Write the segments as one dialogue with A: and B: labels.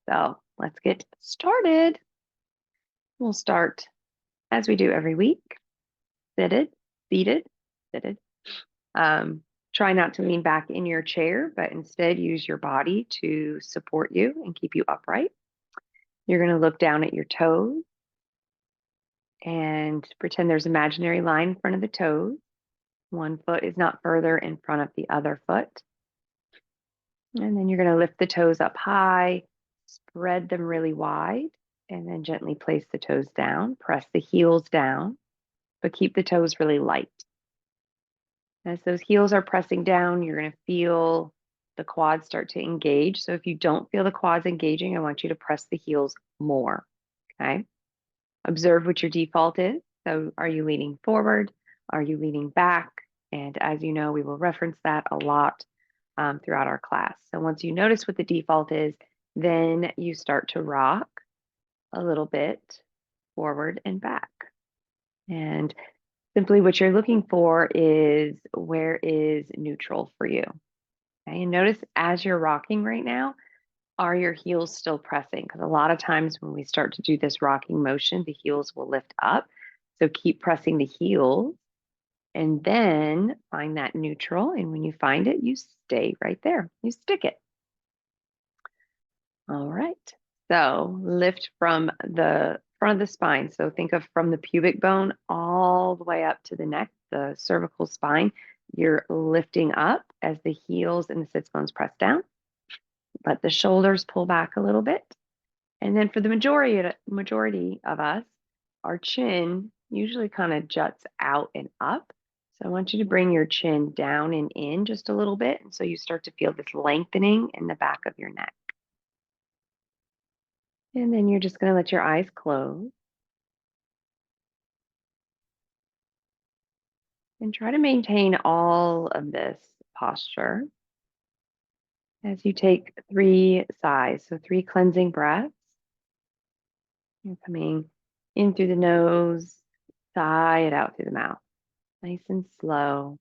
A: So let's get started. We'll start as we do every week, seated, seated, seated. Um, Try not to lean back in your chair, but instead use your body to support you and keep you upright. You're going to look down at your toes and pretend there's an imaginary line in front of the toes. One foot is not further in front of the other foot. And then you're going to lift the toes up high, spread them really wide, and then gently place the toes down. Press the heels down, but keep the toes really light. As those heels are pressing down, you're going to feel the quads start to engage. So if you don't feel the quads engaging, I want you to press the heels more. Okay. Observe what your default is. So are you leaning forward? Are you leaning back? And as you know, we will reference that a lot throughout our class. So once you notice what the default is, then you start to rock a little bit forward and back. And simply what you're looking for is where is neutral for you. Okay. And notice as you're rocking right now, are your heels still pressing? Because a lot of times when we start to do this rocking motion, the heels will lift up. So keep pressing the heels and then find that neutral. And when you find it, you stay right there. You stick it. All right. So lift from the front of the spine. So think of from the pubic bone all the way up to the neck, the cervical spine. You're lifting up as the heels and the sits bones press down. Let the shoulders pull back a little bit. And then for the majority of us, our chin usually kind of juts out and up. So I want you to bring your chin down and in just a little bit. And so you start to feel this lengthening in the back of your neck. And then you're just going to let your eyes close and try to maintain all of this posture as you take 3 sighs. So 3 cleansing breaths. You're coming in through the nose, sigh it out through the mouth. Nice and slow.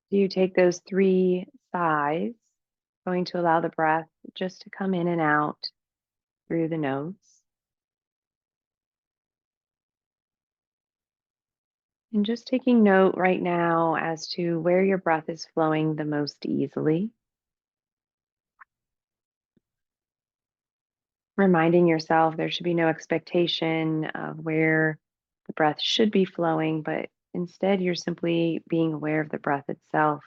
A: So you take those 3 sighs, going to allow the breath just to come in and out through the nose. And just taking note right now as to where your breath is flowing the most easily. Reminding yourself there should be no expectation of where the breath should be flowing, but instead you're simply being aware of the breath itself,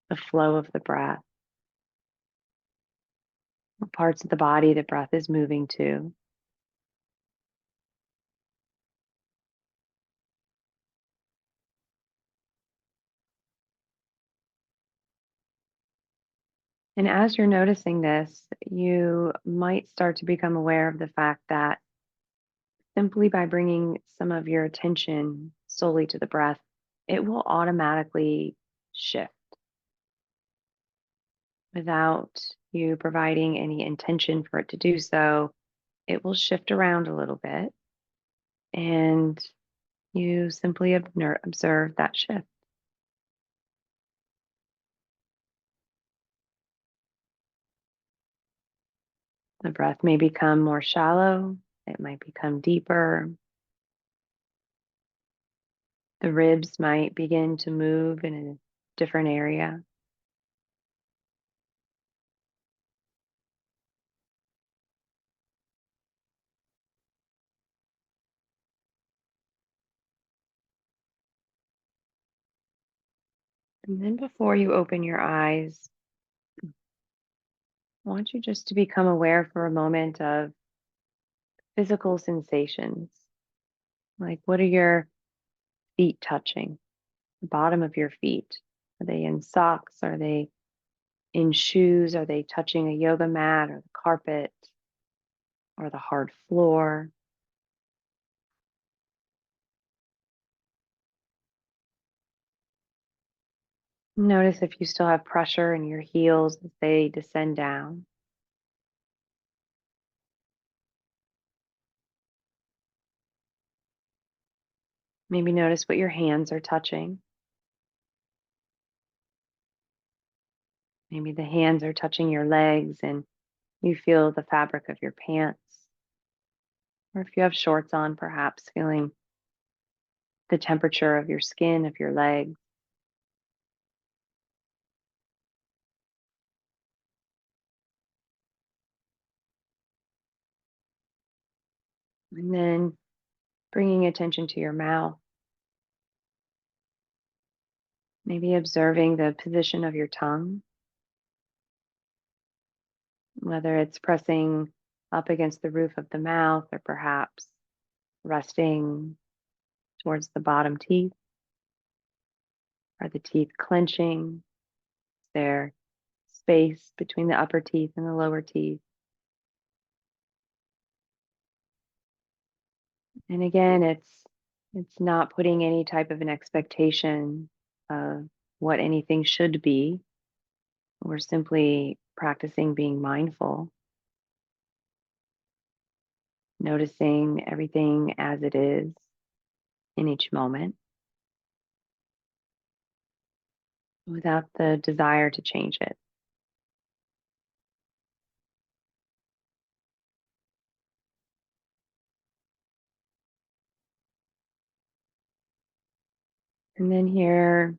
A: the flow of the breath, what parts of the body the breath is moving to. And as you're noticing this, you might start to become aware of the fact that simply by bringing some of your attention solely to the breath, it will automatically shift without you providing any intention for it to do so. It will shift around a little bit and you simply observe that shift. The breath may become more shallow, it might become deeper. The ribs might begin to move in a different area. And then before you open your eyes, I want you just to become aware for a moment of physical sensations. Like, what are your feet touching? The bottom of your feet. Are they in socks? Are they in shoes? Are they touching a yoga mat or the carpet or the hard floor? Notice if you still have pressure in your heels as they descend down. Maybe notice what your hands are touching. Maybe the hands are touching your legs and you feel the fabric of your pants. Or if you have shorts on, perhaps feeling the temperature of your skin, of your legs. And then bringing attention to your mouth, maybe observing the position of your tongue, whether it's pressing up against the roof of the mouth or perhaps resting towards the bottom teeth. Are the teeth clenching? Is there space between the upper teeth and the lower teeth? And again, it's not putting any type of an expectation of what anything should be. We're simply practicing being mindful, noticing everything as it is in each moment without the desire to change it. And then here,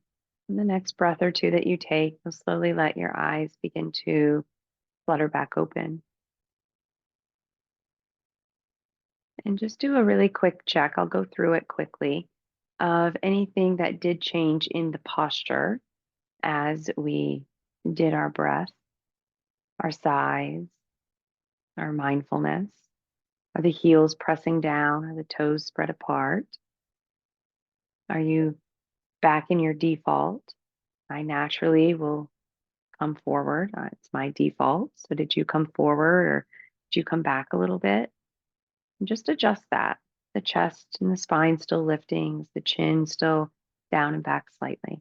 A: in the next breath or two that you take, you'll slowly let your eyes begin to flutter back open. And just do a really quick check. I'll go through it quickly of anything that did change in the posture as we did our breath, our sighs, our mindfulness. Are the heels pressing down? Are the toes spread apart? Are you back in your default? I naturally will come forward. It's my default. So, did you come forward or did you come back a little bit? And just adjust that. The chest and the spine still lifting, is the chin still down and back slightly.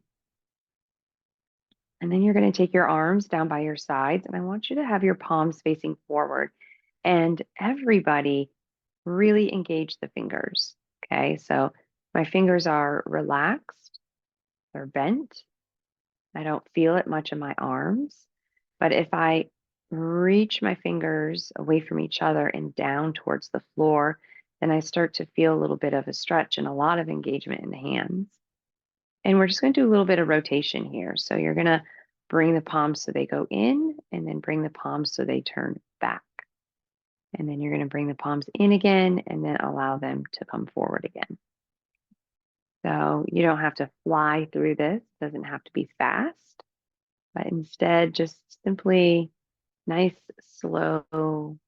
A: And then you're going to take your arms down by your sides, and I want you to have your palms facing forward. And everybody really engage the fingers. Okay, so my fingers are relaxed, they're bent. I don't feel it much in my arms. But if I reach my fingers away from each other and down towards the floor, then I start to feel a little bit of a stretch and a lot of engagement in the hands. And we're just going to do a little bit of rotation here. So you're going to bring the palms so they go in and then bring the palms so they turn back. And then you're going to bring the palms in again and then allow them to come forward again. So you don't have to fly through this, it doesn't have to be fast, but instead just simply nice, slow,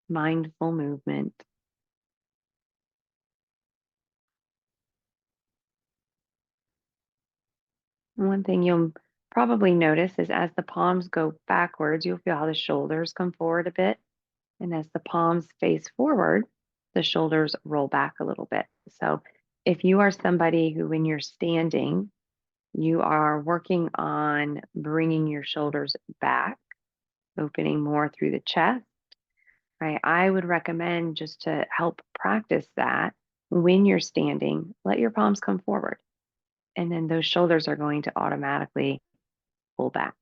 A: mindful movement. One thing you'll probably notice is as the palms go backwards, you'll feel how the shoulders come forward a bit. And as the palms face forward, the shoulders roll back a little bit. So if you are somebody who, when you're standing, you are working on bringing your shoulders back, opening more through the chest, right? I would recommend just to help practice that when you're standing, let your palms come forward. And then those shoulders are going to automatically pull back.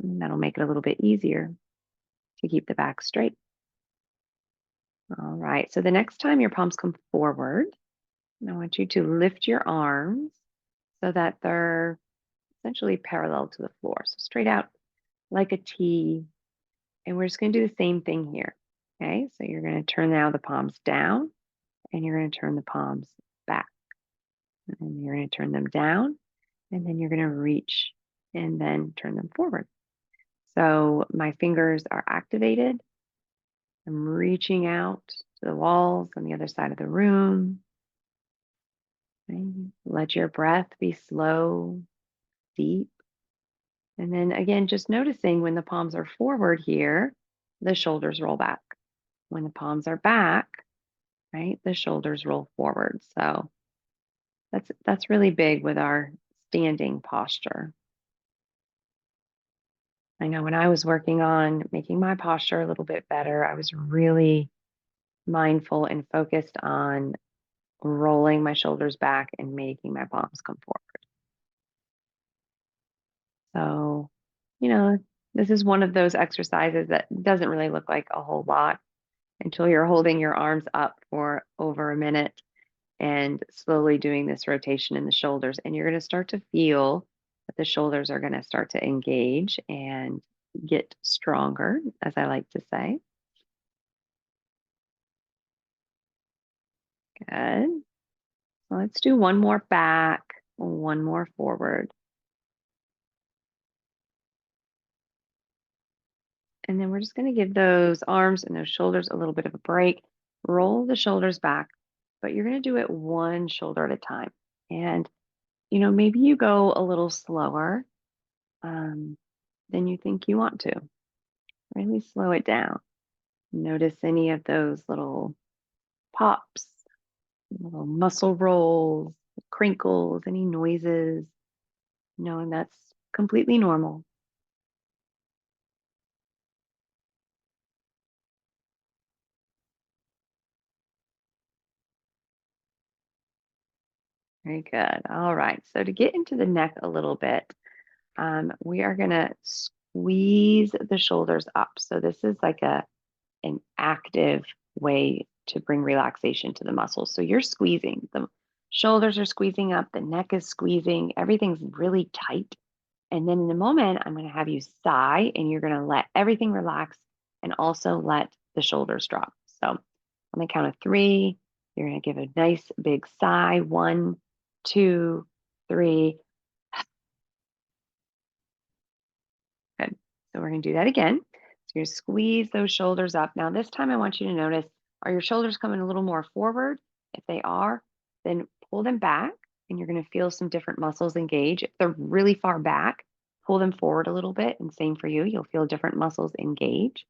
A: And that'll make it a little bit easier to keep the back straight. All right. So the next time your palms come forward, I want you to lift your arms so that they're essentially parallel to the floor. So straight out like a T. And we're just going to do the same thing here. Okay. So you're going to turn now the palms down and you're going to turn the palms back. And you're going to turn them down and then you're going to reach and then turn them forward. So my fingers are activated. I'm reaching out to the walls on the other side of the room. Okay. Let your breath be slow, deep. And then again, just noticing when the palms are forward here, the shoulders roll back. When the palms are back, right, the shoulders roll forward. So that's really big with our standing posture. I know when I was working on making my posture a little bit better, I was really mindful and focused on rolling my shoulders back and making my palms come forward. So, you know, this is one of those exercises that doesn't really look like a whole lot until you're holding your arms up for over a minute and slowly doing this rotation in the shoulders. And you're going to start to feel that the shoulders are going to start to engage and get stronger, as I like to say. Good. So let's do one more back, one more forward. And then we're just going to give those arms and those shoulders a little bit of a break. Roll the shoulders back, but you're going to do it one shoulder at a time. And, maybe you go a little slower um, than you think you want to. Really slow it down. Notice any of those little pops, little muscle rolls, crinkles, any noises, knowing that's completely normal. Very good. All right. So to get into the neck a little bit, we are going to squeeze the shoulders up. So this is like an active way to bring relaxation to the muscles. So you're squeezing, the shoulders are squeezing up, the neck is squeezing, everything's really tight. And then in a moment, I'm going to have you sigh and you're going to let everything relax and also let the shoulders drop. So on the count of three, you're going to give a nice big sigh. One, two, three. Good. So we're going to do that again. So you're going to squeeze those shoulders up. Now, this time I want you to notice, are your shoulders coming a little more forward? If they are, then pull them back and you're going to feel some different muscles engage. If they're really far back, pull them forward a little bit. And same for you. You'll feel different muscles engage.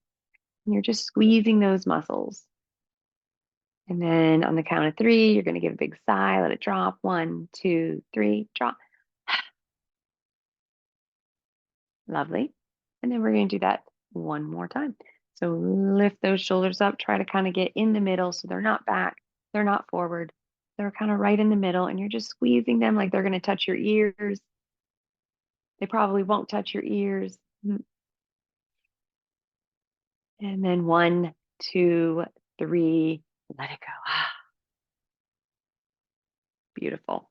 A: And you're just squeezing those muscles. And then on the count of three, you're going to give a big sigh, let it drop. One, two, three, drop. Lovely. And then we're going to do that one more time. So lift those shoulders up, try to kind of get in the middle so they're not back, they're not forward. They're kind of right in the middle, and you're just squeezing them like they're going to touch your ears. They probably won't touch your ears. And then one, two, three, let it go. Beautiful.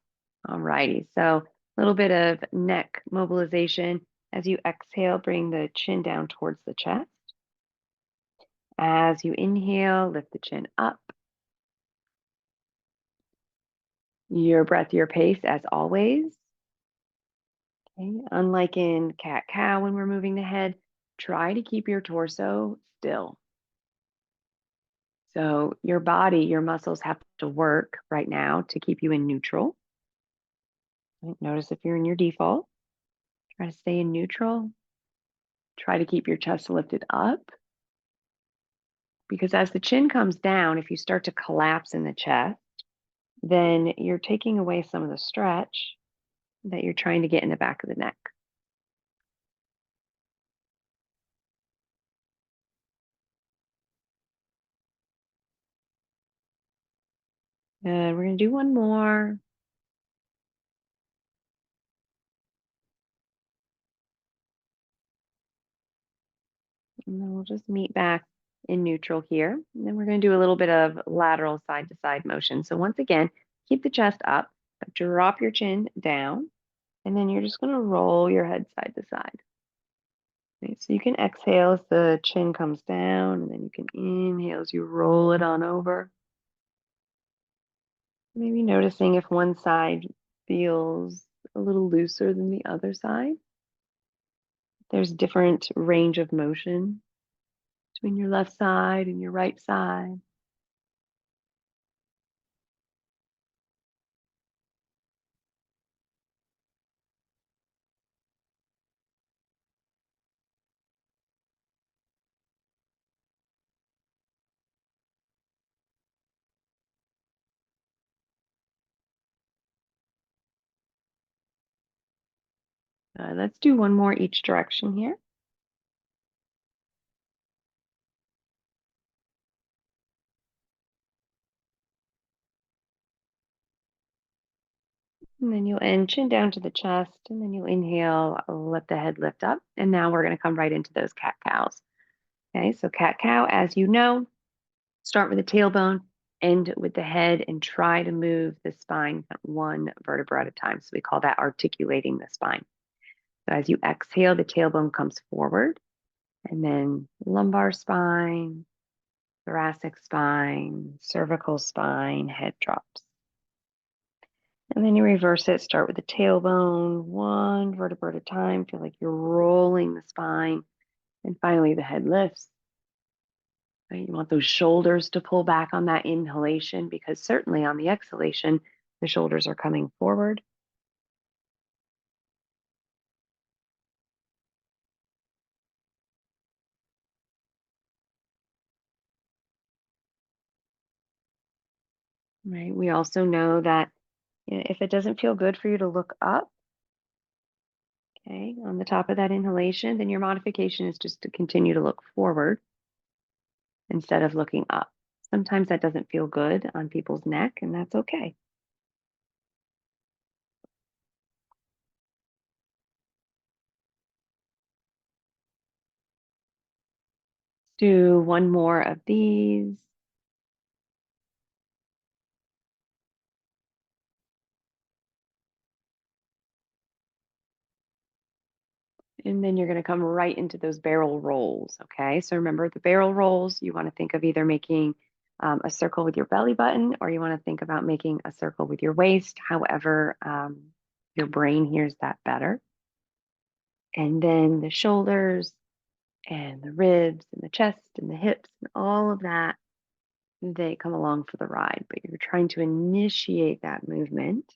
A: All righty. So a little bit of neck mobilization. As you exhale, bring the chin down towards the chest. As you inhale, lift the chin up. Your breath, your pace, as always. Okay. Unlike in cat cow, when we're moving the head, try to keep your torso still. So your body, your muscles have to work right now to keep you in neutral. Right? Notice if you're in your default, try to stay in neutral. Try to keep your chest lifted up. Because as the chin comes down, if you start to collapse in the chest, then you're taking away some of the stretch that you're trying to get in the back of the neck. And we're going to do one more. And then we'll just meet back in neutral here. And then we're going to do a little bit of lateral side to side motion. So once again, keep the chest up, but drop your chin down. And then you're just going to roll your head side to side. Okay, so you can exhale as the chin comes down, and then you can inhale as you roll it on over. Maybe noticing if one side feels a little looser than the other side. There's different range of motion between your left side and your right side. Let's do one more each direction here. And then you'll end chin down to the chest, and then you'll inhale, let the head lift up. And now we're going to come right into those cat cows. Okay, so cat cow, as you know, start with the tailbone, end with the head, and try to move the spine one vertebra at a time. So we call that articulating the spine. So as you exhale, the tailbone comes forward, and then lumbar spine, thoracic spine, cervical spine, head drops. And then you reverse it, start with the tailbone, one vertebra at a time. Feel like you're rolling the spine. And finally, the head lifts. Right? You want those shoulders to pull back on that inhalation because certainly on the exhalation, the shoulders are coming forward. Right? We also know that if it doesn't feel good for you to look up, okay, on the top of that inhalation, then your modification is just to continue to look forward instead of looking up. Sometimes that doesn't feel good on people's neck, and that's okay. Do one more of these. And then you're going to come right into those barrel rolls. Okay. So remember the barrel rolls, you want to think of either making a circle with your belly button or you want to think about making a circle with your waist. However, your brain hears that better. And then the shoulders and the ribs and the chest and the hips and all of that, they come along for the ride. But you're trying to initiate that movement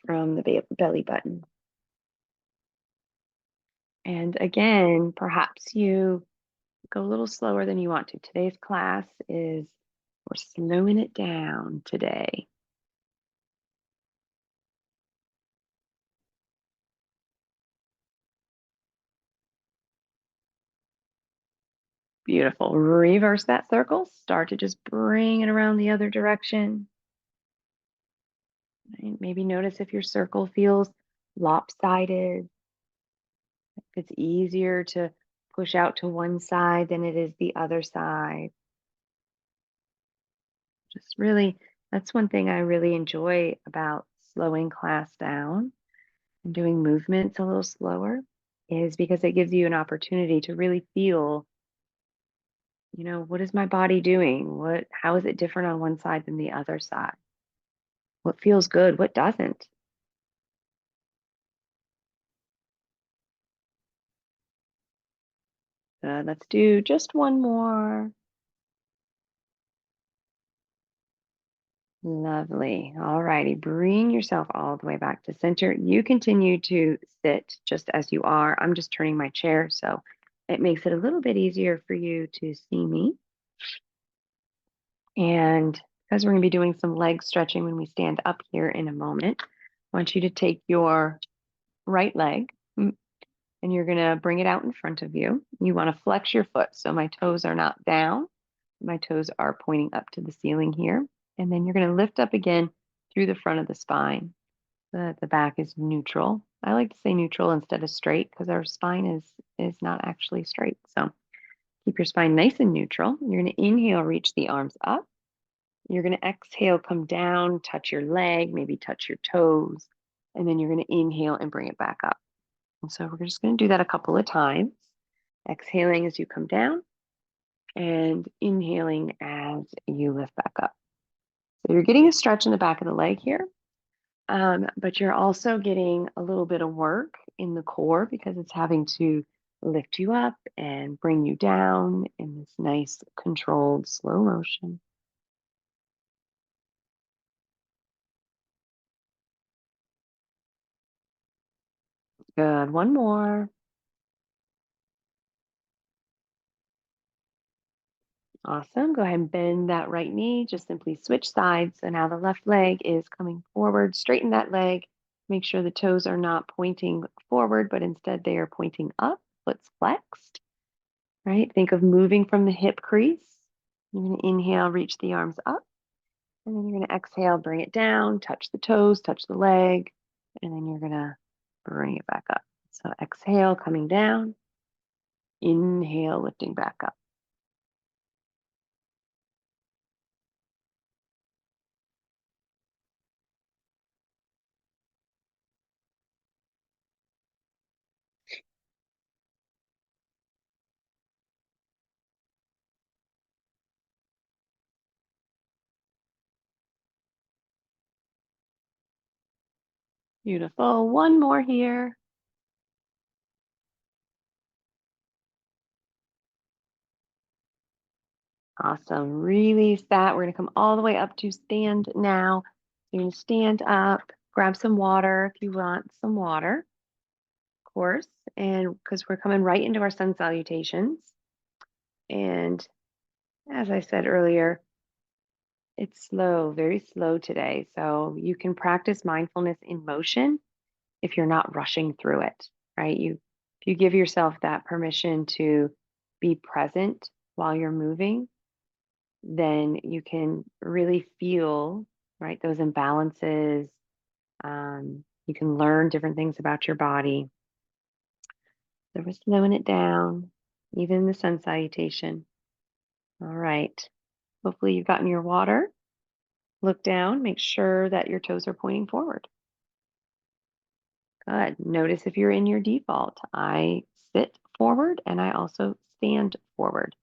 A: from the belly button. And again, perhaps you go a little slower than you want to. Today's class is we're slowing it down today. Beautiful. Reverse that circle. Start to just bring it around the other direction. Right? Maybe notice if your circle feels lopsided. If it's easier to push out to one side than it is the other side. Just really, that's one thing I really enjoy about slowing class down and doing movements a little slower is because it gives you an opportunity to really feel, what is my body doing? How is it different on one side than the other side? What feels good? What doesn't? Let's do just one more. Lovely. All righty. Bring yourself all the way back to center. You continue to sit just as you are. I'm just turning my chair, so it makes it a little bit easier for you to see me. And because we're going to be doing some leg stretching when we stand up here in a moment, I want you to take your right leg and you're going to bring it out in front of you. You want to flex your foot. So my toes are not down. My toes are pointing up to the ceiling here. And then you're going to lift up again through the front of the spine. The back is neutral. I like to say neutral instead of straight because our spine is not actually straight. So keep your spine nice and neutral. You're going to inhale, reach the arms up. You're going to exhale, come down, touch your leg, maybe touch your toes. And then you're going to inhale and bring it back up. And so we're just going to do that a couple of times. Exhaling as you come down and inhaling as you lift back up. So you're getting a stretch in the back of the leg here, but you're also getting a little bit of work in the core because it's having to lift you up and bring you down in this nice, controlled, slow motion. Good. One more. Awesome. Go ahead and bend that right knee. Just simply switch sides. So now the left leg is coming forward. Straighten that leg. Make sure the toes are not pointing forward, but instead they are pointing up. Foot's flexed. Right? Think of moving from the hip crease. You're going to inhale, reach the arms up. And then you're going to exhale, bring it down, touch the toes, touch the leg, and then you're going to bring it back up. So exhale, coming down, inhale, lifting back up. Beautiful. One more here. Awesome. Release that. We're going to come all the way up to stand now. You're going to stand up, grab some water if you want some water, of course, and because we're coming right into our sun salutations. And as I said earlier, it's slow, very slow today. So you can practice mindfulness in motion if you're not rushing through it, right? If you give yourself that permission to be present while you're moving, then you can really feel, right, those imbalances. You can learn different things about your body. So we're slowing it down, even the sun salutation. All right. Hopefully you've gotten your water. Look down, make sure that your toes are pointing forward. Good. Notice if you're in your default. I sit forward and I also stand forward.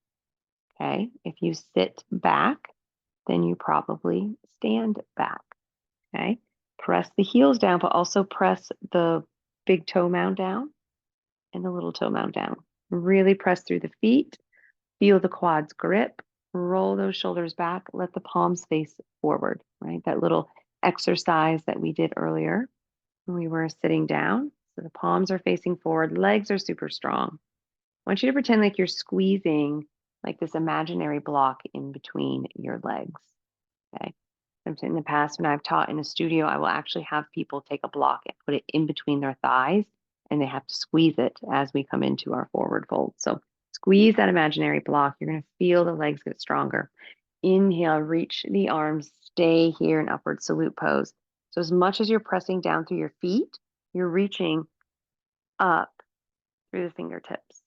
A: Okay. If you sit back, then you probably stand back. Okay. Press the heels down, but also press the big toe mound down and the little toe mound down. Really press through the feet. Feel the quads grip. Roll those shoulders back. Let the palms face forward, right? That little exercise that we did earlier when we were sitting down. So the palms are facing forward. Legs are super strong. I want you to pretend like you're squeezing like this imaginary block in between your legs. Okay. In the past, when I've taught in a studio, I will actually have people take a block and put it in between their thighs, and they have to squeeze it as we come into our forward fold. So squeeze that imaginary block. You're going to feel the legs get stronger. Inhale, reach the arms, stay here in upward salute pose. So as much as you're pressing down through your feet, you're reaching up through the fingertips.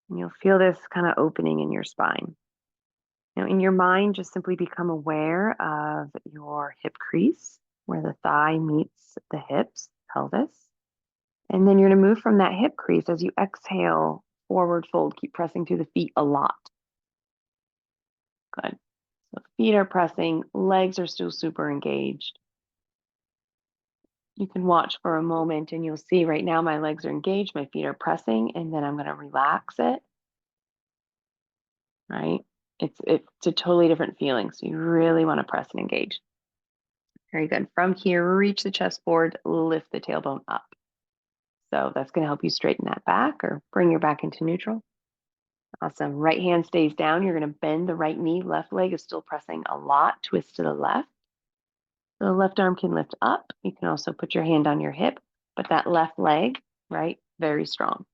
A: And you'll feel this kind of opening in your spine. Now, in your mind, just simply become aware of your hip crease, where the thigh meets the hips, pelvis. And then you're going to move from that hip crease as you exhale, forward fold. Keep pressing through the feet a lot. Good. So feet are pressing, legs are still super engaged. You can watch for a moment and you'll see right now my legs are engaged, my feet are pressing, and then I'm going to relax it, right? It's a totally different feeling. So you really want to press and engage. Very good. From here, reach the chest forward, lift the tailbone up. So that's going to help you straighten that back or bring your back into neutral. Awesome. Right hand stays down. You're going to bend the right knee. Left leg is still pressing a lot. Twist to the left. The left arm can lift up. You can also put your hand on your hip, but that left leg, right, very strong.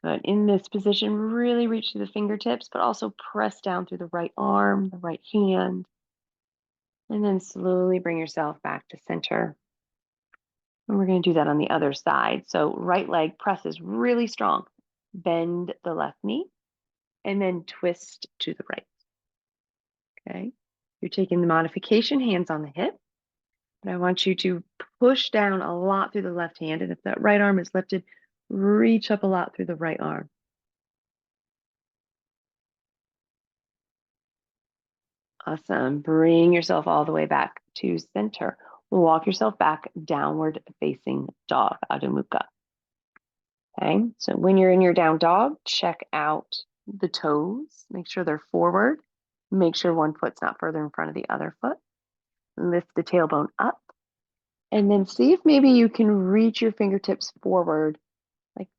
A: Good. In this position, really reach to the fingertips, but also press down through the right arm, the right hand, and then slowly bring yourself back to center. And we're going to do that on the other side. So right leg presses really strong. Bend the left knee and then twist to the right. Okay. You're taking the modification, hands on the hip. But I want you to push down a lot through the left hand. And if that right arm is lifted, reach up a lot through the right arm. Awesome. Bring yourself all the way back to center. Walk yourself back, downward facing dog, Adho Mukha. Okay, so when you're in your down dog, check out the toes. Make sure they're forward. Make sure one foot's not further in front of the other foot. Lift the tailbone up. And then see if maybe you can reach your fingertips forward like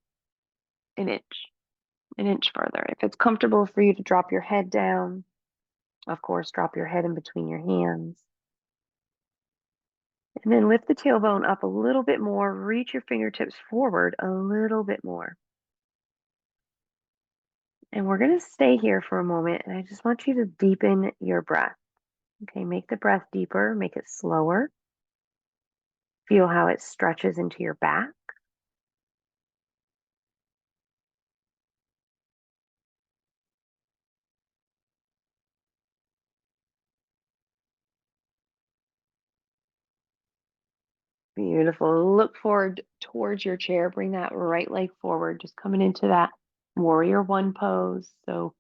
A: an inch further. If it's comfortable for you to drop your head down, of course, drop your head in between your hands. And then lift the tailbone up a little bit more. Reach your fingertips forward a little bit more. And we're going to stay here for a moment. And I just want you to deepen your breath. Okay, make the breath deeper, make it slower. Feel how it stretches into your back. Beautiful. Look forward towards your chair. Bring that right leg forward, just coming into that warrior one pose. So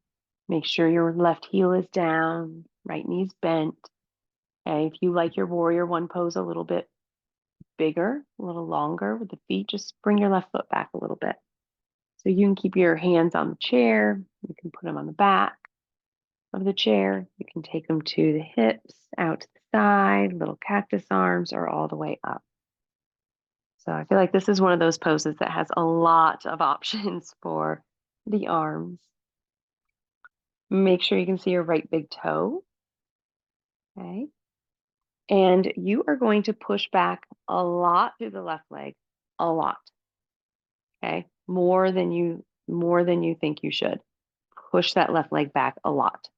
A: make sure your left heel is down, right knee's bent. Okay, if you like your warrior one pose a little bit bigger, a little longer with the feet, just bring your left foot back a little bit. So you can keep your hands on the chair. You can put them on the back of the chair. You can take them to the hips, out to the side, little cactus arms, or all the way up. So I feel like this is one of those poses that has a lot of options for the arms. Make sure you can see your right big toe. Okay. And you are going to push back a lot through the left leg, a lot. Okay. More than you think you should. Push that left leg back a lot.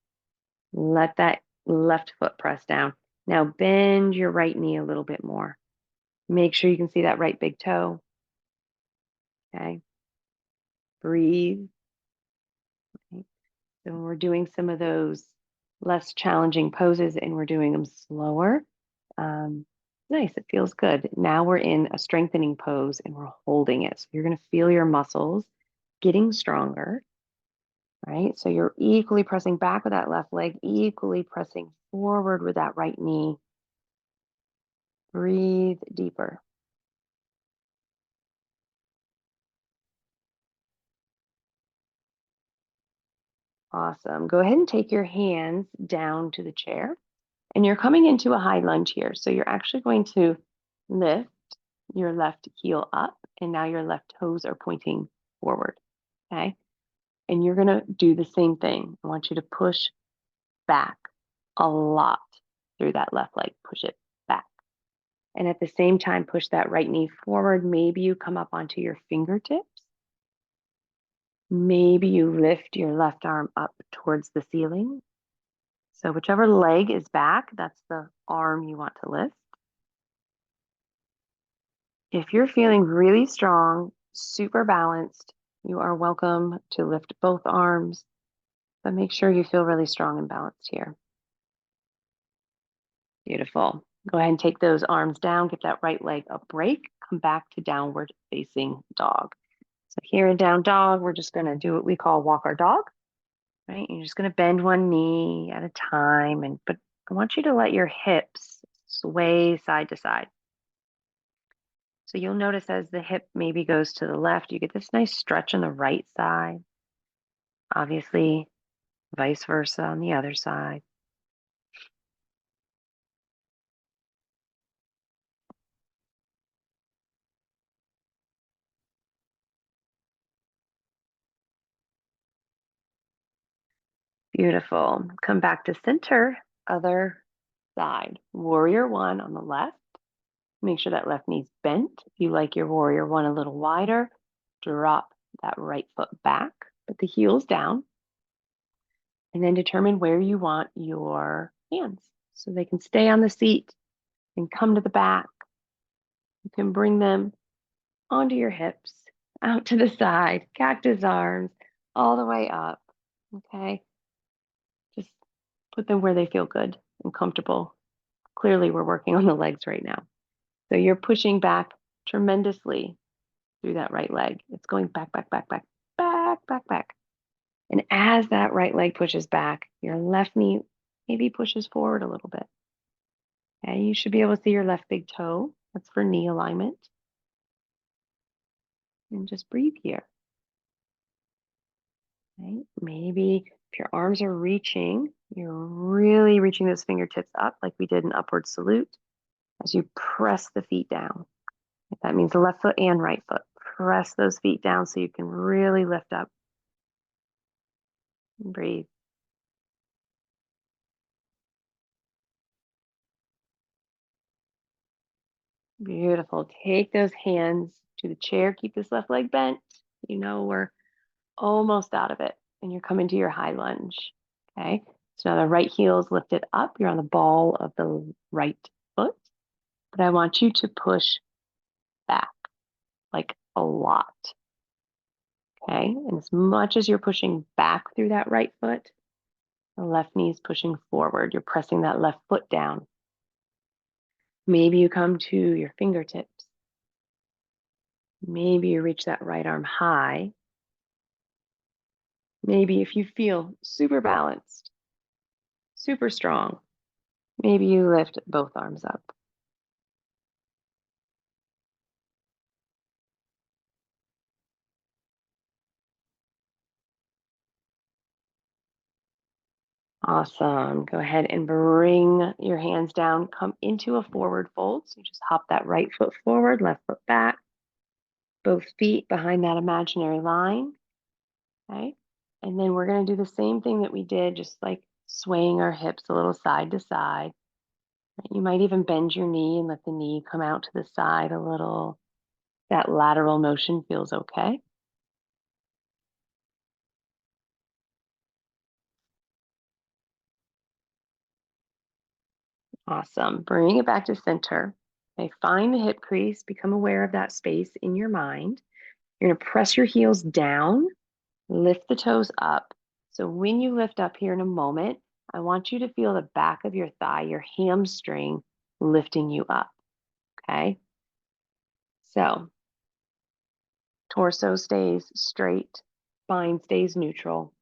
A: Let that left foot press down. Now bend your right knee a little bit more. Make sure you can see that right big toe. Okay. Breathe. Okay. So when we're doing some of those less challenging poses and we're doing them slower, nice, it feels good. Now we're in a strengthening pose and we're holding it. So you're going to feel your muscles getting stronger, right? So you're equally pressing back with that left leg, equally pressing forward with that right knee. Breathe deeper. Awesome. Go ahead and take your hands down to the chair. And you're coming into a high lunge here. So you're actually going to lift your left heel up, and now your left toes are pointing forward. Okay. And you're going to do the same thing. I want you to push back a lot through that left leg. Push it back. And at the same time, push that right knee forward. Maybe you come up onto your fingertips. Maybe you lift your left arm up towards the ceiling. So whichever leg is back, that's the arm you want to lift. If you're feeling really strong, super balanced, you are welcome to lift both arms, but make sure you feel really strong and balanced here. Beautiful. Go ahead and take those arms down, give that right leg a break, come back to downward facing dog. So here in down dog, we're just going to do what we call walk our dog, right? You're just going to bend one knee at a time, but I want you to let your hips sway side to side. So you'll notice as the hip maybe goes to the left, you get this nice stretch on the right side. Obviously, vice versa on the other side. Beautiful. Come back to center, other side. Warrior one on the left. Make sure that left knee's bent. If you like your warrior one a little wider, drop that right foot back, put the heels down, and then determine where you want your hands. So they can stay on the seat and come to the back. You can bring them onto your hips, out to the side, cactus arms, all the way up. Okay. Just put them where they feel good and comfortable. Clearly, we're working on the legs right now. So you're pushing back tremendously through that right leg. It's going back, back, back, back, back, back, back. And as that right leg pushes back, your left knee maybe pushes forward a little bit. Okay, you should be able to see your left big toe. That's for knee alignment. And just breathe here. Okay? Maybe if your arms are reaching, you're really reaching those fingertips up like we did an upward salute as you press the feet down. That means the left foot and right foot. Press those feet down so you can really lift up. And breathe. Beautiful. Take those hands to the chair. Keep this left leg bent. You know, we're almost out of it. and you're coming to your high lunge. Okay. So now the right heel is lifted up. You're on the ball of the right foot, but I want you to push back like a lot. Okay. And as much as you're pushing back through that right foot, the left knee is pushing forward. You're pressing that left foot down. Maybe you come to your fingertips. Maybe you reach that right arm high. Maybe if you feel super balanced, super strong, maybe you lift both arms up. Awesome. Go ahead and bring your hands down. Come into a forward fold. So just hop that right foot forward, left foot back, both feet behind that imaginary line. Okay. And then we're going to do the same thing that we did, just like swaying our hips a little side to side. You might even bend your knee and let the knee come out to the side a little. That lateral motion feels okay. Awesome. Bring it back to center. Okay, find the hip crease, become aware of that space in your mind. You're going to press your heels down, lift the toes up. So when you lift up here in a moment, I want you to feel the back of your thigh, your hamstring lifting you up. Okay. So torso stays straight, spine stays neutral.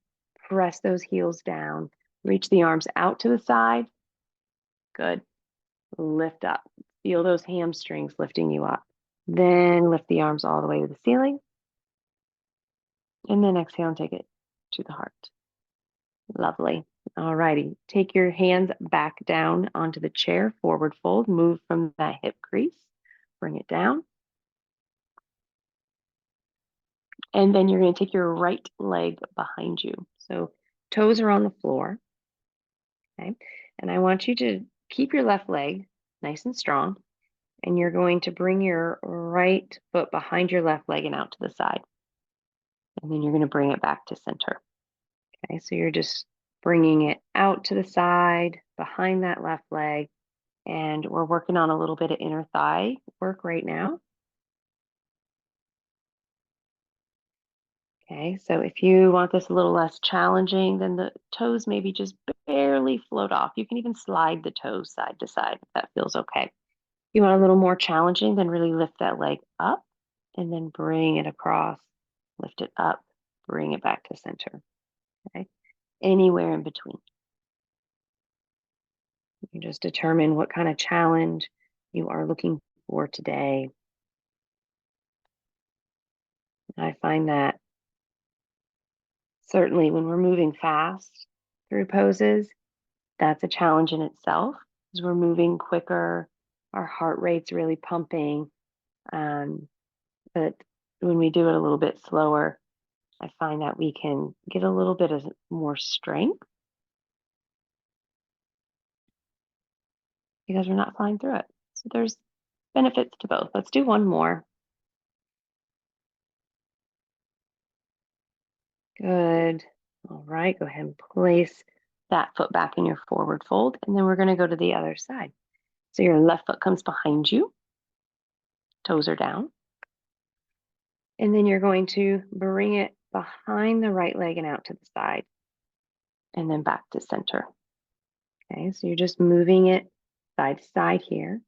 A: Press those heels down, reach the arms out to the side. Good. Lift up. Feel those hamstrings lifting you up. Then lift the arms all the way to the ceiling. And then exhale and take it to the heart. Lovely. All righty. Take your hands back down onto the chair, forward fold. Move from that hip crease. Bring it down. And then you're going to take your right leg behind you. So toes are on the floor. Okay. And I want you to keep your left leg nice and strong. And you're going to bring your right foot behind your left leg and out to the side. And then you're going to bring it back to center. Okay, so you're just bringing it out to the side, behind that left leg. And we're working on a little bit of inner thigh work right now. Okay, so if you want this a little less challenging, then the toes maybe just barely float off. You can even slide the toes side to side if that feels okay. If you want a little more challenging, then really lift that leg up and then bring it across, lift it up, bring it back to center. Okay, anywhere in between. You just determine what kind of challenge you are looking for today. I find that certainly when we're moving fast through poses, that's a challenge in itself because we're moving quicker, our heart rate's really pumping. But when we do it a little bit slower, I find that we can get a little bit of more strength because we're not flying through it. So there's benefits to both. Let's do one more. Good. All right, go ahead and place that foot back in your forward fold, and then we're going to go to the other side. So your left foot comes behind you, toes are down, and then you're going to bring it behind the right leg and out to the side, and then back to center. Okay, so you're just moving it side to side here,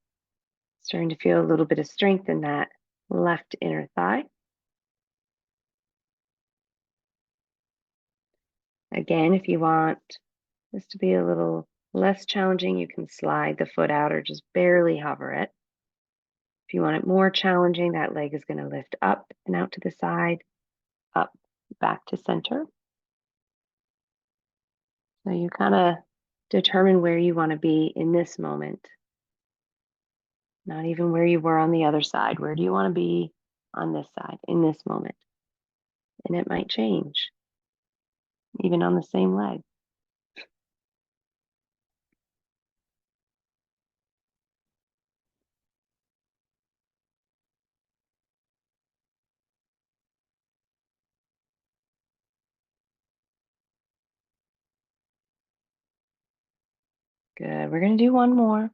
A: starting to feel a little bit of strength in that left inner thigh. Again, if you want this to be a little less challenging, you can slide the foot out or just barely hover it. If you want it more challenging, that leg is going to lift up and out to the side, up, back to center. So you kind of determine where you want to be in this moment, not even where you were on the other side. Where do you want to be on this side in this moment? And it might change, even on the same leg. Good. We're going to do one more.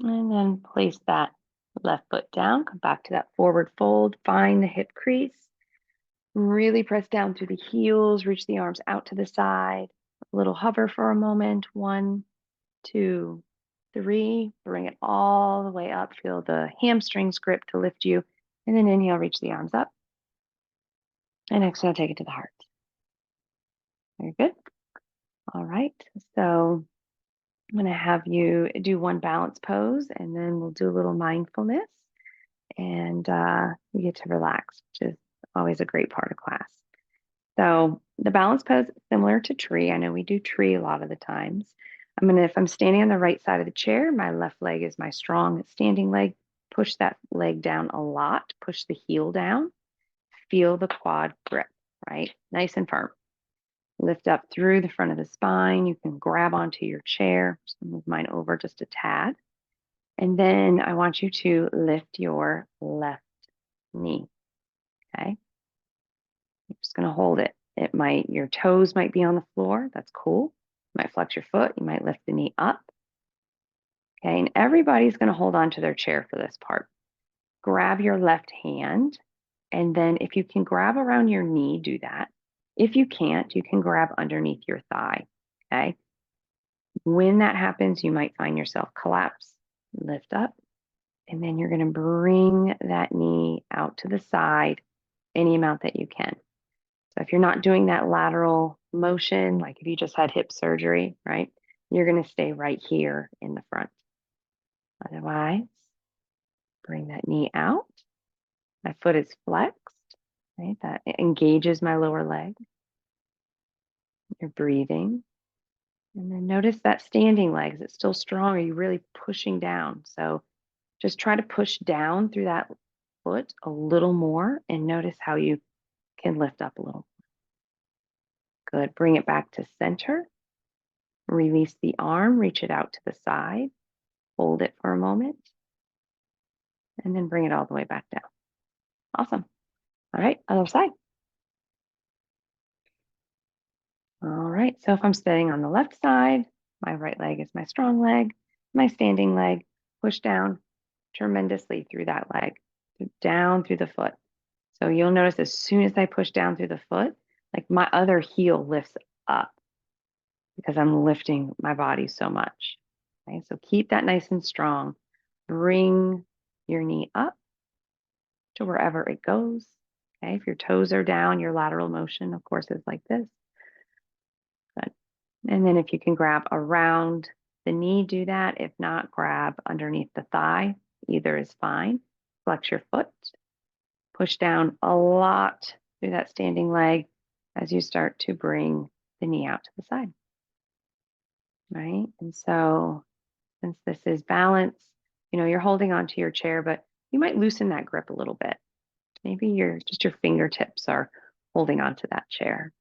A: And then place that left foot down. Come back to that forward fold. Find the hip crease. Really press down through the heels. Reach the arms out to the side. A little hover for a moment. 1, 2, 3. Bring it all the way up. Feel the hamstrings grip to lift you. And then inhale, reach the arms up. And exhale, take it to the heart. Very good. All right. So I'm going to have you do one balance pose, and then we'll do a little mindfulness, and you get to relax, which is always a great part of class. So the balance pose is similar to tree. I know we do tree a lot of the times. If I'm standing on the right side of the chair, my left leg is my strong standing leg. Push that leg down a lot. Push the heel down. Feel the quad grip, right? Nice and firm. Lift up through the front of the spine. You can grab onto your chair. Just move mine over just a tad. And then I want you to lift your left knee. Okay. You're just going to hold it. Your toes might be on the floor. That's cool. You might flex your foot. You might lift the knee up. Okay. And everybody's going to hold on to their chair for this part. Grab your left hand. And then if you can grab around your knee, do that. If you can't, you can grab underneath your thigh. Okay. When that happens, you might find yourself collapse, lift up, and then you're going to bring that knee out to the side any amount that you can. So if you're not doing that lateral motion, like if you just had hip surgery, right, you're going to stay right here in the front. Otherwise, bring that knee out. My foot is flexed, right? That engages my lower leg. You're breathing. And then notice that standing leg. Is it still strong? Are you really pushing down? So just try to push down through that foot a little more and notice how you can lift up a little. Good. Bring it back to center. Release the arm, reach it out to the side. Hold it for a moment. And then bring it all the way back down. Awesome. All right, other side. All right, so if I'm sitting on the left side, my right leg is my strong leg, my standing leg, push down tremendously through that leg, down through the foot. So you'll notice as soon as I push down through the foot, like my other heel lifts up because I'm lifting my body so much. Okay, so keep that nice and strong. Bring your knee up to wherever it goes. Okay, if your toes are down, your lateral motion, of course, is like this. Good. And then if you can grab around the knee, do that. If not, grab underneath the thigh. Either is fine. Flex your foot. Push down a lot through that standing leg as you start to bring the knee out to the side. Right? And so since this is balance, you're holding onto your chair, but you might loosen that grip a little bit. Maybe your fingertips are holding onto that chair.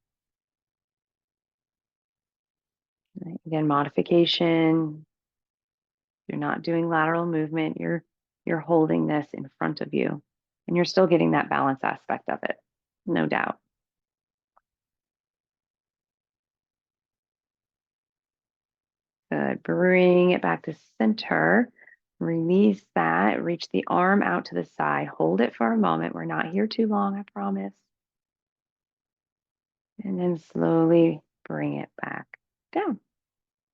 A: Right? Again, modification. You're not doing lateral movement. You're holding this in front of you, and you're still getting that balance aspect of it, no doubt. Good. Bring it back to center. Release that. Reach the arm out to the side. Hold it for a moment. We're not here too long, I promise. And then slowly bring it back down.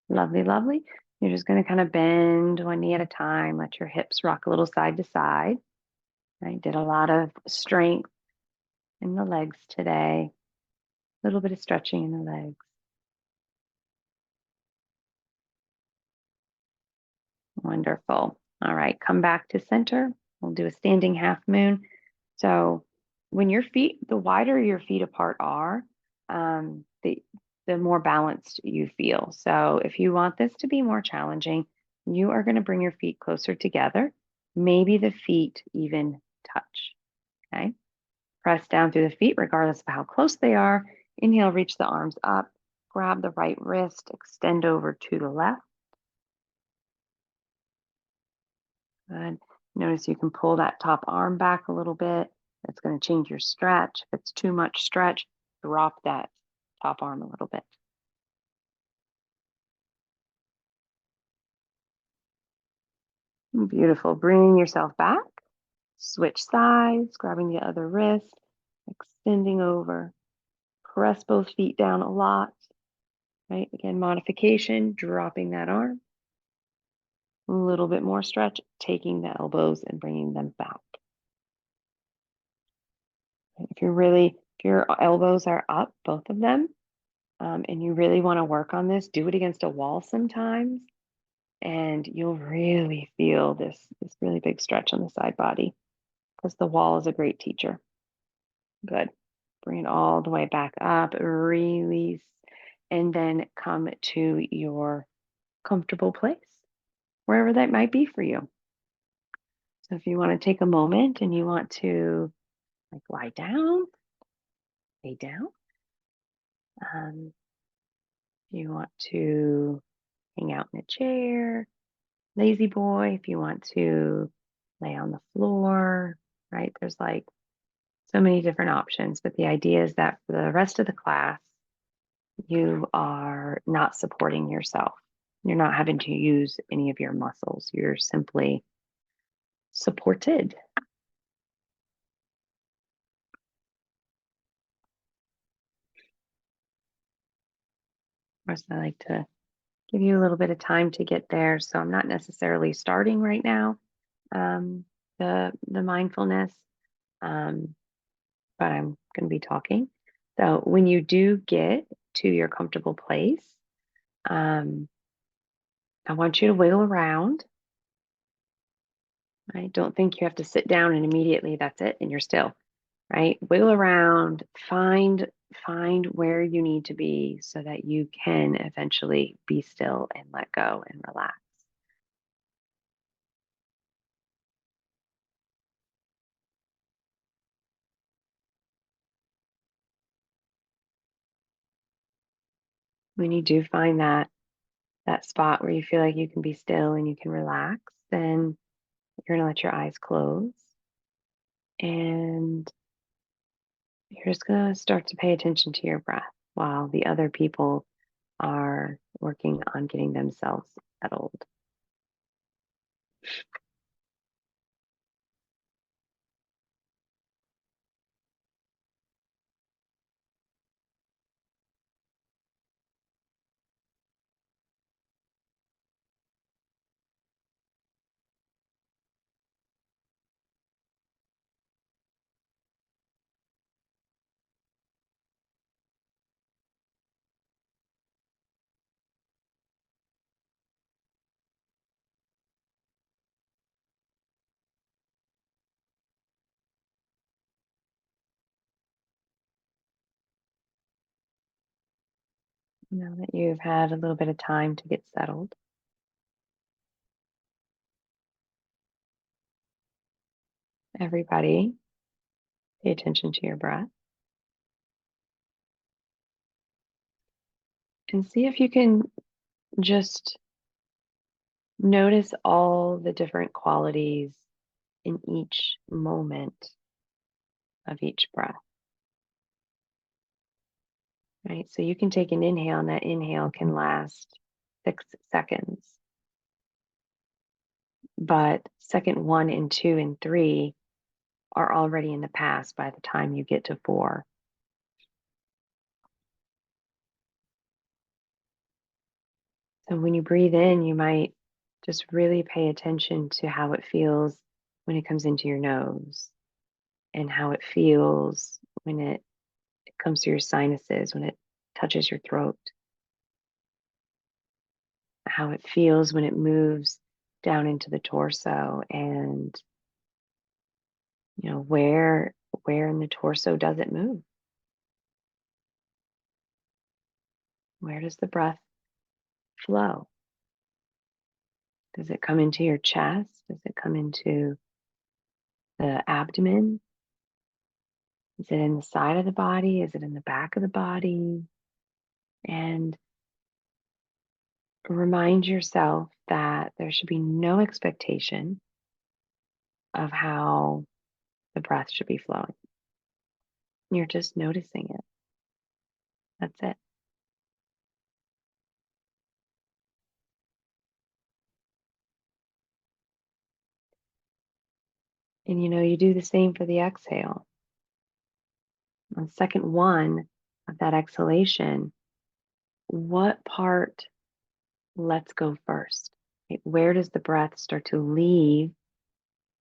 A: Lovely, lovely. You're just going to kind of bend one knee at a time. Let your hips rock a little side to side. I did a lot of strength in the legs today. A little bit of stretching in the legs. Wonderful. All right, come back to center. We'll do a standing half moon. So when the wider your feet apart are, the more balanced you feel. So if you want this to be more challenging, you are going to bring your feet closer together. Maybe the feet even touch. Okay. Press down through the feet, regardless of how close they are. Inhale, reach the arms up. Grab the right wrist, extend over to the left. Good. Notice you can pull that top arm back a little bit. That's going to change your stretch. If it's too much stretch, drop that top arm a little bit. Beautiful. Bring yourself back. Switch sides, grabbing the other wrist, extending over. Press both feet down a lot, right? Again, modification, dropping that arm. A little bit more stretch, taking the elbows and bringing them back. If your elbows are up, both of them, and you really want to work on this, do it against a wall sometimes, and you'll really feel this really big stretch on the side body because the wall is a great teacher. Good. Bring it all the way back up, release, and then come to your comfortable place, wherever that might be for you. So if you want to take a moment and you want to like lie down, lay down. You want to hang out in a chair, lazy boy, if you want to lay on the floor, right? There's like so many different options, but the idea is that for the rest of the class, you are not supporting yourself. You're not having to use any of your muscles. You're simply supported. Of course, I like to give you a little bit of time to get there. So I'm not necessarily starting right now, um, the mindfulness, um, but I'm going to be talking. So when you do get to your comfortable place, um, I want you to wiggle around. I don't think you have to sit down and immediately that's it and you're still, right? Wiggle around, find where you need to be so that you can eventually be still and let go and relax. When you do find that spot where you feel like you can be still and you can relax, then you're going to let your eyes close and you're just going to start to pay attention to your breath while the other people are working on getting themselves settled. Now that you've had a little bit of time to get settled, everybody, pay attention to your breath and see if you can just notice all the different qualities in each moment of each breath, right? So you can take an inhale, and that inhale can last 6 seconds. But second one and two and three are already in the past by the time you get to four. So when you breathe in, you might just really pay attention to how it feels when it comes into your nose and how it feels when it comes to your sinuses, when it touches your throat, how it feels when it moves down into the torso and where in the torso does it move? Where does the breath flow? Does it come into your chest? Does it come into the abdomen? Is it in the side of the body? Is it in the back of the body? And remind yourself that there should be no expectation of how the breath should be flowing. You're just noticing it. That's it. And you do the same for the exhale. On second one of that exhalation, what part lets go first? Right? Where does the breath start to leave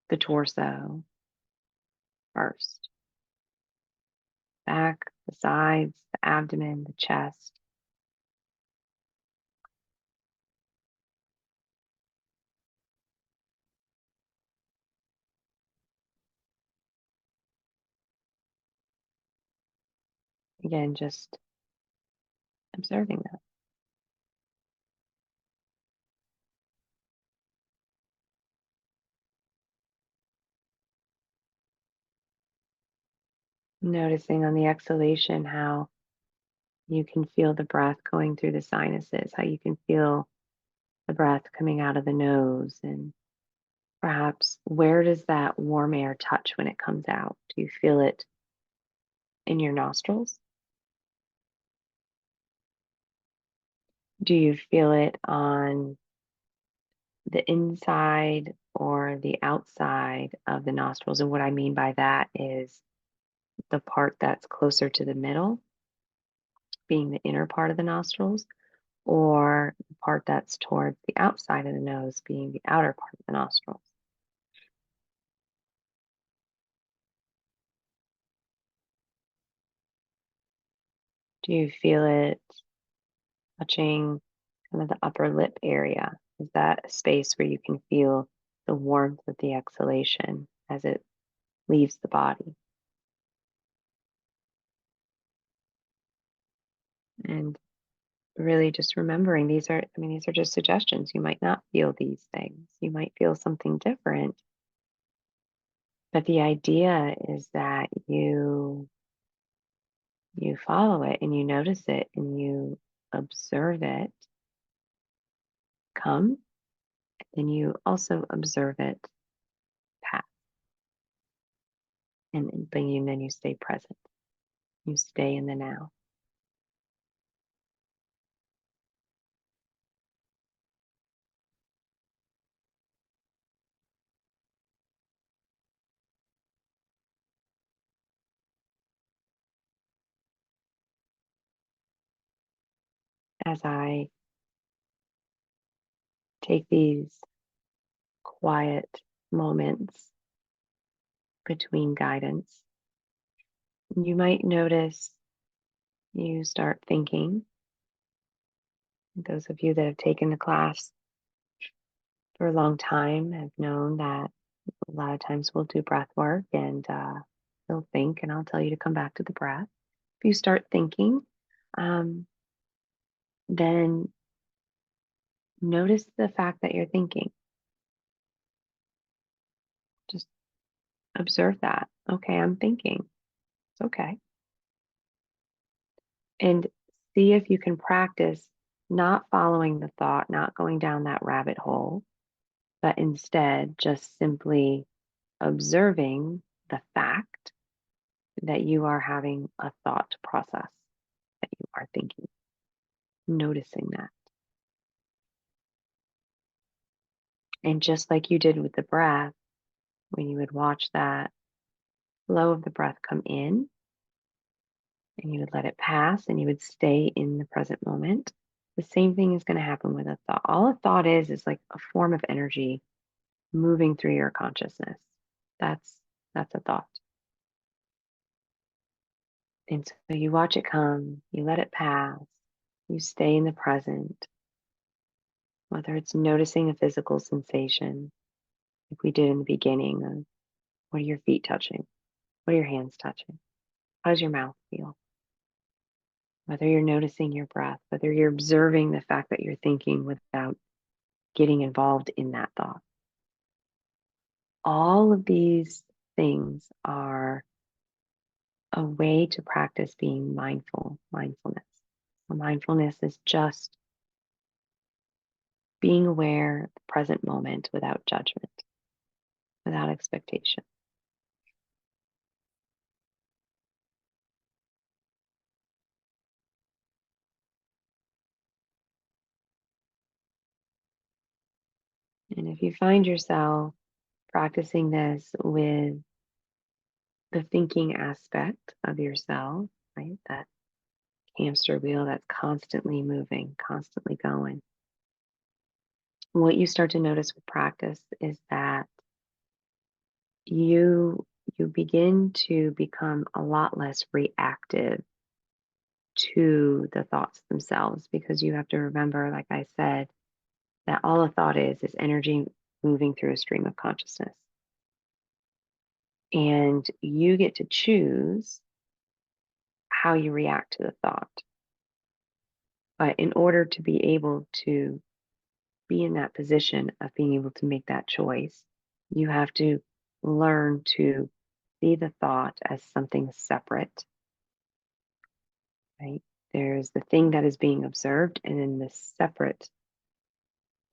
A: the torso first? Back, the sides, the abdomen, the chest. Again, just observing that. Noticing on the exhalation how you can feel the breath going through the sinuses, how you can feel the breath coming out of the nose, and perhaps where does that warm air touch when it comes out? Do you feel it in your nostrils? Do you feel it on the inside or the outside of the nostrils? And what I mean by that is the part that's closer to the middle, being the inner part of the nostrils, or the part that's towards the outside of the nose, being the outer part of the nostrils. Do you feel it touching kind of the upper lip area? Is that a space where you can feel the warmth of the exhalation as it leaves the body? And really just remembering these are just suggestions. You might not feel these things. You might feel something different. But the idea is that you follow it and you notice it and you observe it come, and you also observe it pass. And then you stay present. You stay in the now. As I take these quiet moments between guidance, you might notice you start thinking. Those of you that have taken the class for a long time have known that a lot of times we'll do breath work and you'll think, and I'll tell you to come back to the breath. If you start thinking, um, then notice the fact that you're thinking. Just observe that. Okay, I'm thinking. It's okay. And see if you can practice not following the thought, not going down that rabbit hole, but instead just simply observing the fact that you are having a thought process, that you are thinking, noticing that. And just like you did with the breath, when you would watch that flow of the breath come in and you would let it pass and you would stay in the present moment, the same thing is going to happen with a thought. All a thought is like a form of energy moving through your consciousness. That's a thought. And so you watch it come, you let it pass, you stay in the present, whether it's noticing a physical sensation, like we did in the beginning of what are your feet touching? What are your hands touching? How does your mouth feel? Whether you're noticing your breath, whether you're observing the fact that you're thinking without getting involved in that thought. All of these things are a way to practice being mindfulness. Mindfulness is just being aware of the present moment without judgment, without expectation. And if you find yourself practicing this with the thinking aspect of yourself, right? That hamster wheel that's constantly moving, constantly going. What you start to notice with practice is that you you begin to become a lot less reactive to the thoughts themselves, because you have to remember, like I said, that all a thought is energy moving through a stream of consciousness. And you get to choose how you react to the thought. But in order to be able to be in that position of being able to make that choice, you have to learn to see the thought as something separate, right? There's the thing that is being observed, and then the separate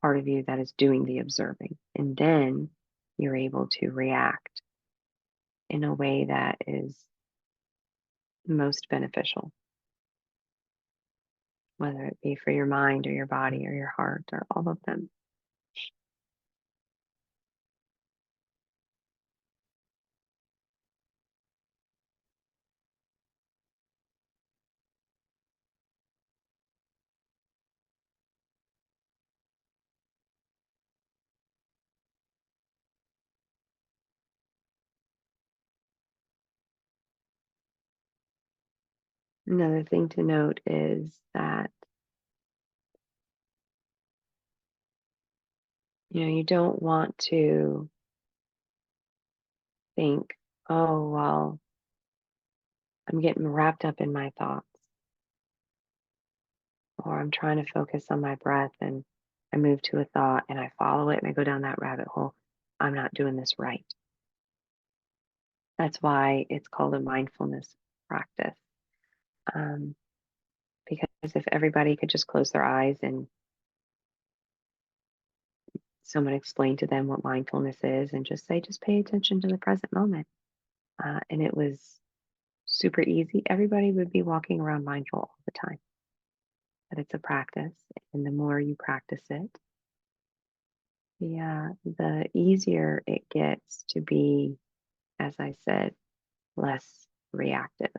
A: part of you that is doing the observing. And then you're able to react in a way that is most beneficial, whether it be for your mind or your body or your heart or all of them. Another thing to note is that, you don't want to think, oh, well, I'm getting wrapped up in my thoughts, or I'm trying to focus on my breath and I move to a thought and I follow it and I go down that rabbit hole. I'm not doing this right. That's why it's called a mindfulness practice. Um, because if everybody could just close their eyes and someone explained to them what mindfulness is and just say, just pay attention to the present moment. And it was super easy, everybody would be walking around mindful all the time. But it's a practice. And the more you practice it, the easier it gets to be, as I said, less reactive.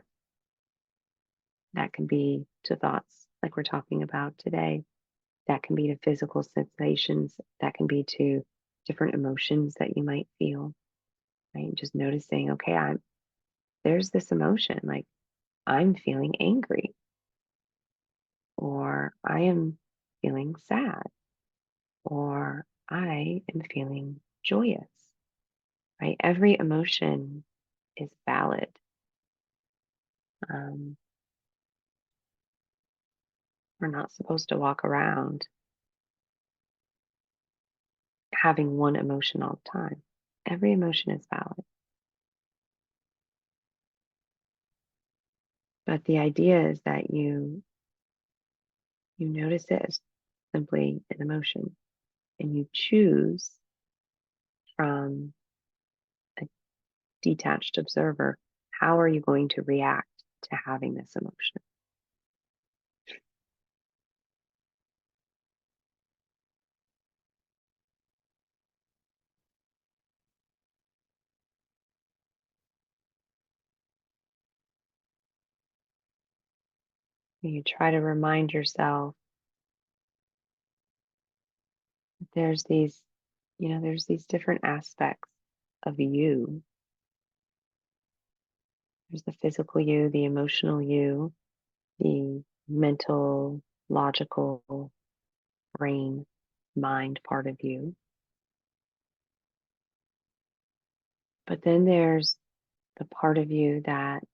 A: That can be to thoughts like we're talking about today. That can be to physical sensations. That can be to different emotions that you might feel, right? Just noticing, okay, there's this emotion, like I'm feeling angry, or I am feeling sad, or I am feeling joyous, right? Every emotion is valid. Um, we're not supposed to walk around having one emotion all the time. Every emotion is valid. But the idea is that you notice it as simply an emotion, and you choose from a detached observer, how are you going to react to having this emotion? You try to remind yourself that there's these different aspects of you. There's the physical you, the emotional you, the mental, logical, brain, mind part of you. But then there's the part of you that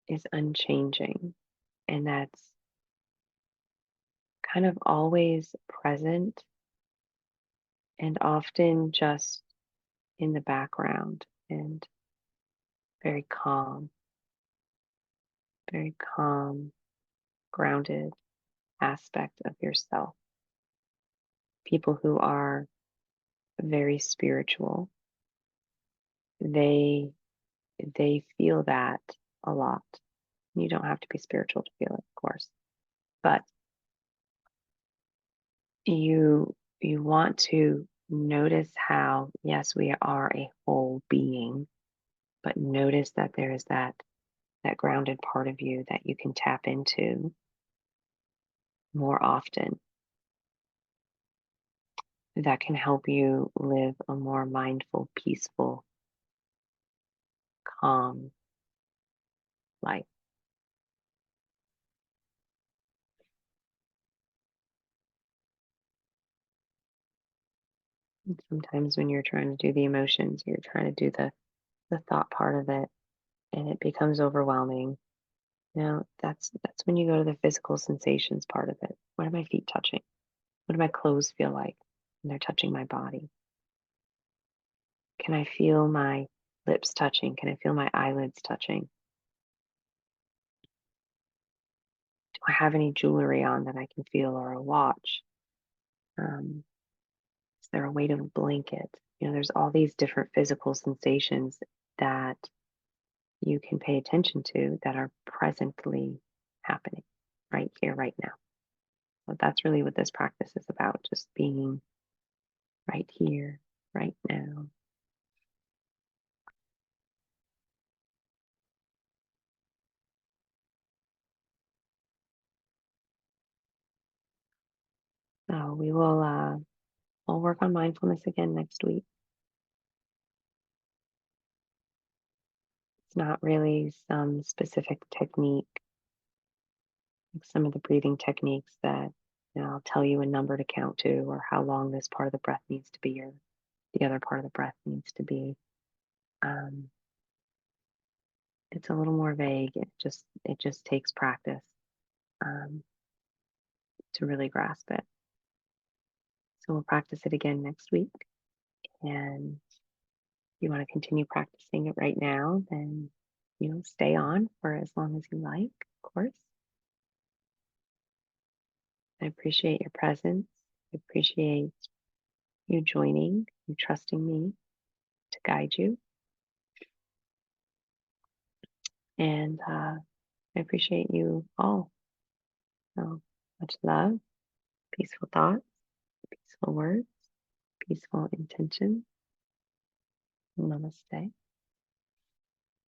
A: is unchanging, and that's kind of always present and often just in the background and very calm, grounded aspect of yourself. People who are very spiritual, they they feel that a lot. You don't have to be spiritual to feel it, of course. But You want to notice how, yes, we are a whole being, but notice that there is that grounded part of you that you can tap into more often, that can help you live a more mindful, peaceful, calm life. And sometimes when you're trying to do the emotions, you're trying to do the thought part of it, and it becomes overwhelming. That's when you go to the physical sensations part of it. What are my feet touching? What do my clothes feel like when they're touching my body? Can I feel my lips touching? Can I feel my eyelids touching? Do I have any jewelry on that I can feel, or a watch? Um, is there a weight of a blanket? There's all these different physical sensations that you can pay attention to that are presently happening right here, right now. So that's really what this practice is about, just being right here, right now. So we'll work on mindfulness again next week. It's not really some specific technique, like some of the breathing techniques that I'll tell you a number to count to, or how long this part of the breath needs to be, or the other part of the breath needs to be. Um, it's a little more vague. It just takes practice um, to really grasp it. So we'll practice it again next week. And if you want to continue practicing it right now, then stay on for as long as you like, of course. I appreciate your presence. I appreciate you joining, you trusting me to guide you. And I appreciate you all. So much love, peaceful thoughts, peaceful words, peaceful intention. Namaste.